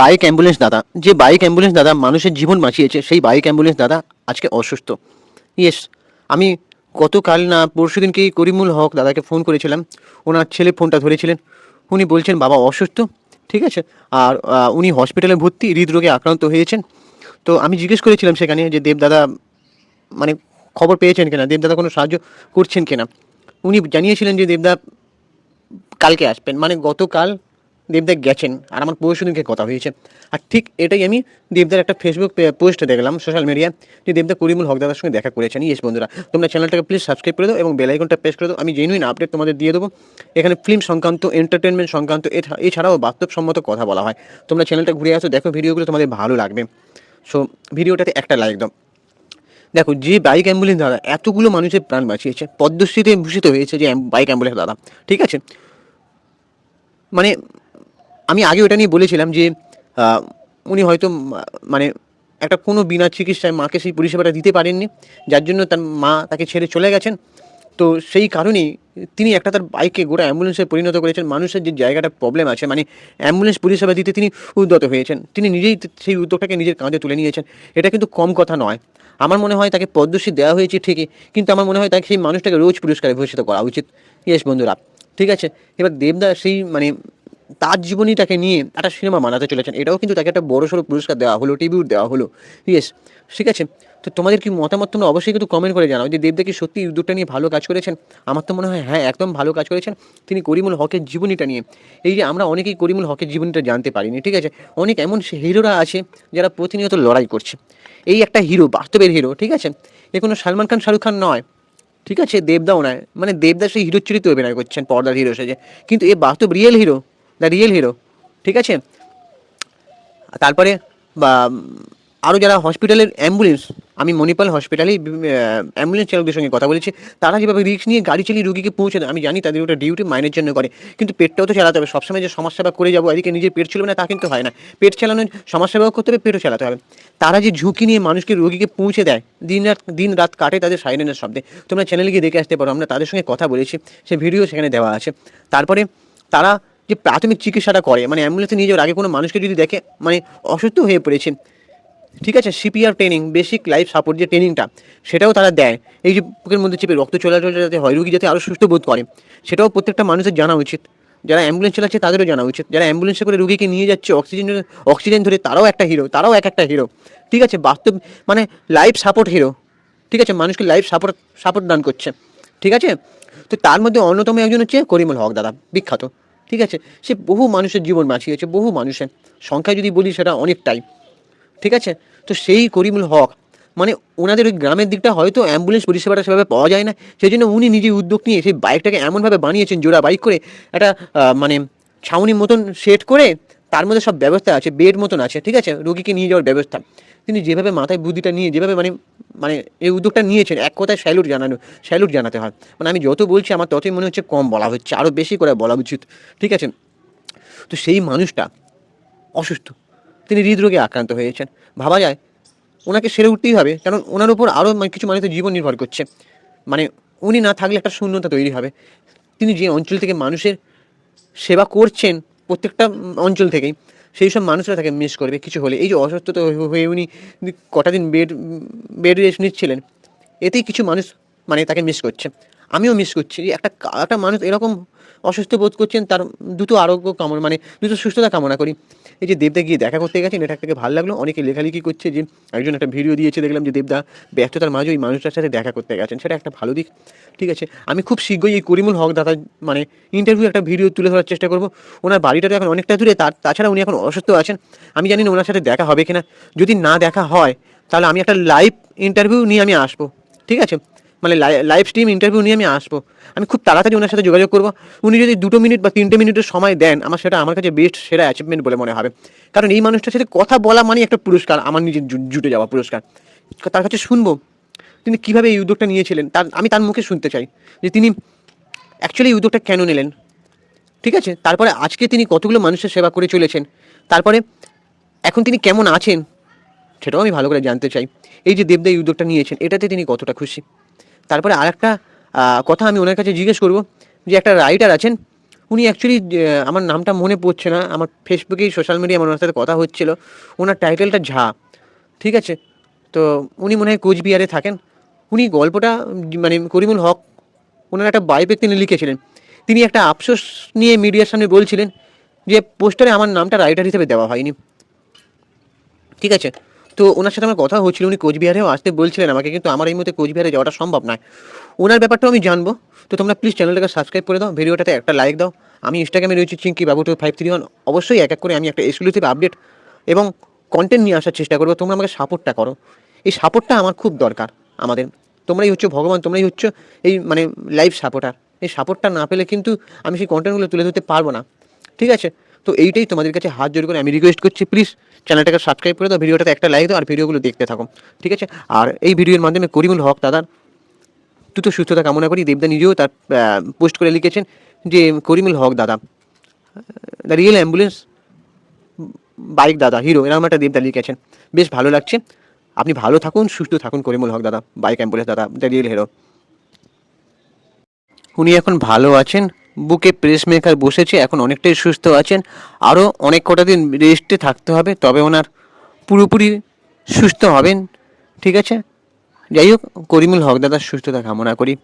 Bike ambulance দাদা, যে bike ambulance দাদা মানুষের জীবন বাঁচিয়েছে, সেই বাইক অ্যাম্বুলেন্স দাদা আজকে অসুস্থ। ইয়েস, আমি গতকাল না পরশু দিনকে করিমুল হক দাদাকে ফোন করেছিলাম। ওনার ছেলে ফোনটা ধরেছিলেন। উনি বলছেন বাবা অসুস্থ, ঠিক আছে। আর উনি হসপিটালে ভর্তি, হৃদরোগে আক্রান্ত হয়েছেন। তো আমি জিজ্ঞেস করেছিলাম সেখানে যে দেবদাদা মানে খবর পেয়েছেন কিনা, দেবদাদা কোনো সাহায্য করছেন কিনা। উনি জানিয়েছিলেন যে দেবদা কালকে আসবেন, মানে গতকাল দেবদা গেছেন, আর আমার পরশু দিনকে কথা হয়েছে। আর ঠিক এটাই আমি দেবদার একটা ফেসবুক পোস্টে দেখলাম সোশ্যাল মিডিয়ায়, যে দেবদা করিমুল হক দাদার সঙ্গে দেখা করেছেন। ইয়েস বন্ধুরা, তোমরা চ্যানেলটাকে প্লিজ সাবস্ক্রাইব করে দাও এবং বেল আইকনটা প্রেস করে দাও। আমি জেনুইন আপডেট তোমাদের দিয়ে দেবো। এখানে ফিল্ম সংক্রান্ত, এন্টারটেনমেন্ট সংক্রান্ত, এছাড়াও বাস্তবসম্মত কথা বলা হয়। তোমরা চ্যানেলটা ঘুরে আসো, দেখো ভিডিওগুলো, তোমাদের ভালো লাগবে। সো ভিডিওটাতে একটা লাইক দাও। দেখো, যে বাইক অ্যাম্বুলেন্স দাদা এতগুলো মানুষের প্রাণ বাঁচিয়েছে, পদ্মশ্রীতে ভূষিত হয়েছে যে বাইক অ্যাম্বুলেন্স দাদা, ঠিক আছে। মানে আমি আগে ওটা নিয়ে বলেছিলাম যে আহ, উনি হয়তো মানে একটা কোনো বিনা চিকিৎসায় মাকে সেই পরিষেবাটা দিতে পারেননি, যার জন্য তার মা তাকে ছেড়ে চলে গেছেন। তো সেই কারণেই তিনি একটা তার বাইককে গোটা অ্যাম্বুলেন্সে পরিণত করেছেন। মানুষের যে জায়গাটা প্রবলেম আছে, মানে অ্যাম্বুলেন্স পরিষেবা দিতে তিনি উদ্যত হয়েছেন, তিনি নিজেই সেই উদ্যোগটাকে নিজের কাঁধে তুলে নিয়েছেন। এটা কিন্তু কম কথা নয়। আমার মনে হয় তাকে পদ্মশ্রী দেওয়া হয়েছে ঠিকই, কিন্তু আমার মনে হয় তাকে সেই মানুষটাকে রোজ পুরস্কারে ভূষিত করা উচিত। ইয়েস বন্ধুরা, ঠিক আছে। এবার দেবদা সেই মানে তার জীবনীটাকে নিয়ে একটা সিনেমা বানাতে চলেছেন, এটাও কিন্তু তাকে একটা বড়সড় পুরস্কার দেওয়া হলো, ট্রিবিউট দেওয়া হলো। ইয়েস, ঠিক আছে। তো তোমাদের কি মতামত তোমরা অবশ্যই কিন্তু কমেন্ট করে জানাও যে দেবদা কি সত্যি এই উদ্যোগটা নিয়ে ভালো কাজ করেছেন। আমার তো মনে হয় হ্যাঁ, একদম ভালো কাজ করেছেন তিনি করিমুল হকের জীবনীটা নিয়ে। এই যে আমরা অনেকেই করিমুল হকের জীবনীটা জানতে পারিনি, ঠিক আছে। অনেক এমন হিরোরা আছে যারা প্রতিনিয়ত লড়াই করছে। এই একটা হিরো, বাস্তবের হিরো, ঠিক আছে। এ কোনো সালমান খান, শাহরুখ খান নয়, ঠিক আছে। দেবদাও নয়, মানে দেবদা সেই হিরোর চরিত্রে অভিনয় করছেন, পর্দার হিরো সেজে, কিন্তু এ বাস্তব real hero, the real hero, ঠিক আছে। তারপরে বা আরও যারা হসপিটালের অ্যাম্বুলেন্স, আমি মণিপাল হসপিটালেই অ্যাম্বুলেন্স চালকদের সঙ্গে কথা বলেছি। তারা যেভাবে রিস্ক নিয়ে গাড়ি চালিয়ে রুগীকে পৌঁছে দেয়, আমি জানি তাদের ওটা ডিউটি মাইনের জন্য করে, কিন্তু পেটটাও তো চালাতে হবে। সবসময় যে সমাজসেবা করে যাবো, এদিকে নিজের পেট চলবে না, তা কিন্তু হয় না। পেট চালানোর সমাজসেবাও করতে হবে, পেটও চালাতে হবে। তারা যে ঝুঁকি নিয়ে মানুষকে, রোগীকে পৌঁছে দেয়, দিন রাত কাটে তাদের সাইরেনের শব্দে। তোমরা চ্যানেলে গিয়ে দেখে আসতে পারো, আমরা তাদের সঙ্গে কথা বলেছি, সে ভিডিও সেখানে দেওয়া আছে। তারপরে তারা যে প্রাথমিক চিকিৎসাটা করে, মানে অ্যাম্বুলেন্সে নিয়ে যাওয়ার আগে কোনো মানুষকে যদি দেখে মানে অসুস্থ হয়ে পড়েছে, ঠিক আছে, CPR training, basic life support যে ট্রেনিংটা, সেটাও তারা দেয়। এই যে বুকের মধ্যে চেপে রক্ত চলাচল যাতে হয়, রুগী যাতে আরও সুস্থ বোধ করে, সেটাও প্রত্যেকটা মানুষের জানা উচিত। যারা অ্যাম্বুলেন্স চালাচ্ছে তাদেরও জানা উচিত। যারা অ্যাম্বুলেন্সে করে রুগীকে নিয়ে যাচ্ছে অক্সিজেন ধরে, তারাও একটা হিরো, তারাও এক একটা হিরো, ঠিক আছে। বাস্তব মানে লাইফ সাপোর্ট হিরো, ঠিক আছে। মানুষকে লাইফ সাপোর্ট সাপোর্ট দান করছে, ঠিক আছে। তো তার মধ্যে অন্যতম একজন হচ্ছে করিমুল হক দাদা, বিখ্যাত, ঠিক আছে। সে বহু মানুষের জীবন বাঁচিয়েছে, বহু মানুষের সংখ্যায় যদি বলি সেটা অনেকটাই, ঠিক আছে। তো সেই করিমুল হক মানে ওনাদের ওই গ্রামের দিকটা হয়তো অ্যাম্বুলেন্স পরিষেবাটা সেভাবে পাওয়া যায় না, সেই জন্য উনি নিজে উদ্যোগ নিয়ে সেই বাইকটাকে এমনভাবে বানিয়েছেন, জোড়া বাইক করে একটা মানে ছাউনি মতন সেট করে, তার মধ্যে সব ব্যবস্থা আছে, বেড মতন আছে, ঠিক আছে, রোগীকে নিয়ে যাওয়ার ব্যবস্থা। তিনি যেভাবে মাথায় বুদ্ধিটা নিয়ে যেভাবে মানে মানে এই উদ্যোগটা নিয়েছেন, এক কথায় স্যালুট জানাতে হয়। মানে আমি যত বলছি আমার ততই মনে হচ্ছে কম বলা হচ্ছে, আরও বেশি করে বলা উচিত, ঠিক আছে। তো সেই মানুষটা অসুস্থ, তিনি হৃদরোগে আক্রান্ত হয়েছেন। ভাবা যায় ওনাকে সেরে উঠতেই হবে, কারণ ওনার উপর আরও কিছু মানুষের জীবন নির্ভর করছে। মানে উনি না থাকলে একটা শূন্যতা তৈরি হবে। তিনি যে অঞ্চল থেকে মানুষের সেবা করছেন, প্রত্যেকটা অঞ্চল থেকেই, সেই সব মানুষরা তাকে মিস করবে কিছু হলে। এই যে অসুস্থতা হয়ে উনি কটা দিন বেড রেস্ট নিচ্ছিলেন, এতেই কিছু মানুষ মানে তাকে মিস করছে। আমিও মিস করছি যে একটা একটা মানুষ এরকম অসুস্থ বোধ করছেন, তার দ্রুত আরোগ্য কামনা, মানে দ্রুত সুস্থতা কামনা করি। এই যে দেবদা গিয়ে দেখা করতে গেছেন, এটা থেকে ভালো লাগলো। অনেকে লেখালেখি করছে যে একজন একটা ভিডিও দিয়েছে, দেখলাম যে দেবদা ব্যস্ততার মাঝে ওই মানুষটার সাথে দেখা করতে গেছেন, সেটা একটা ভালো দিক, ঠিক আছে। আমি খুব শীঘ্রই এই করিমুল হক দাদা মানে ইন্টারভিউ একটা ভিডিও তুলে ধরার চেষ্টা করব। ওনার বাড়িটা তো এখন অনেকটা দূরে, তাছাড়া উনি এখন অসুস্থ আছেন। আমি জানি না ওনার সাথে দেখা হবে কিনা। যদি না দেখা হয় তাহলে আমি একটা লাইভ ইন্টারভিউ নিয়ে আমি আসবো, ঠিক আছে। মানে লাইভ স্ট্রিম ইন্টারভিউ নিয়ে আমি আসবো। আমি খুব তাড়াতাড়ি ওনার সাথে যোগাযোগ করবো। উনি যদি 2 মিনিট বা 3টে মিনিটের সময় দেন, সেটা আমার কাছে বেস্ট সেরা অ্যাচিভমেন্ট বলে মনে হবে। কারণ এই মানুষটার সাথে কথা বলা মানে একটা পুরস্কার, আমার নিজের জুটে যাওয়া পুরস্কার। তার কাছে শুনবো তিনি কীভাবে এই উদ্যোগটা নিয়েছিলেন, আমি তার মুখে শুনতে চাই যে তিনি অ্যাকচুয়ালি এই উদ্যোগটা কেন নিলেন, ঠিক আছে। তারপরে আজকে তিনি কতগুলো মানুষের সেবা করে চলেছেন, তারপরে এখন তিনি কেমন আছেন সেটাও আমি ভালো করে জানতে চাই। এই যে দেবদা এই উদ্যোগটা নিয়েছেন, এটাতে তিনি কতটা খুশি। তারপরে আরেকটা কথা আমি ওনার কাছে জিজ্ঞেস করব, যে একটা রাইটার আছেন, উনি অ্যাকচুয়ালি আমার নামটা মনে পড়ছে না, আমার ফেসবুকেই সোশ্যাল মিডিয়ায় আমার ওনার সাথে কথা হচ্ছিল। ওনার টাইটেলটা ঝা, ঠিক আছে? তো উনি মনে হয় কোচবিহারে থাকেন। উনি গল্পটা মানে করিমুল হক ওনার একটা বায়োপিক তিনি লিখেছিলেন। তিনি একটা আফসোস নিয়ে মিডিয়ার সামনে বলছিলেন যে পোস্টারে আমার নামটা রাইটার হিসেবে দেওয়া হয়নি, ঠিক আছে? তো ওনার সাথে আমার কথা হচ্ছিল, উনি কোচবিহারেও আসতে বলছিলেন আমাকে, কিন্তু আমার এই মুহূর্তে কোচবিহারে যাওয়াটা সম্ভব নয়। ওনার ব্যাপারটাও আমি জানবো। তো তোমরা প্লিজ চ্যানেলটাকে সাবস্ক্রাইব করে দাও, ভিডিওটাতে একটা লাইক দাও। আমি ইনস্টাগ্রামে রয়েছি চিঙ্কি বাবু 2531। অবশ্যই এক এক করে আমি একটা এক্সক্লুসিভ আপডেট এবং কন্টেন্ট নিয়ে আসার চেষ্টা করবো। তোমরা আমাকে সাপোর্টটা করো, এই সাপোর্টটা আমার খুব দরকার। আমাদের তোমরাই হচ্ছে ভগবান, তোমরাই হচ্ছে এই মানে লাইভ সাপোর্টার। এই সাপোর্টটা না পেলে কিন্তু আমি সেই কন্টেন্টগুলো তুলে ধরতে পারবো না, ঠিক আছে? তো এইটাই তোমাদের কাছে হাত জোর করে আমি রিকোয়েস্ট করছি, প্লিজ চ্যানেলটাকে সাবস্ক্রাইব করে দাও, ভিডিওটাতে একটা লাইক দাও আর ভিডিওগুলো দেখতে থাকো, ঠিক আছে? আর এই ভিডিওর মাধ্যমে করিমুল হক দাদার দ্রুত সুস্থতা কামনা করি। দেবদা নিজেও তার পোস্ট করে লিখেছেন যে করিমুল হক দাদা দ্য রিয়েল অ্যাম্বুলেন্স বাইক দাদা হিরো, এরকম একটা দেবদা লিখেছেন। বেশ ভালো লাগছে। আপনি ভালো থাকুন, সুস্থ থাকুন করিমুল হক দাদা, বাইক অ্যাম্বুলেন্স দাদা দ্য রিয়েল হিরো। উনি এখন ভালো আছেন, বুকে প্রেস মেকার বসেছে, এখন অনেকটাই সুস্থ আছেন। আরও অনেক কটা দিন রেস্টে থাকতে হবে, তবে ওনার পুরোপুরি সুস্থ হবেন, ঠিক আছে? যাই হোক, করিমুল হক দাদার সুস্থতা কামনা করি।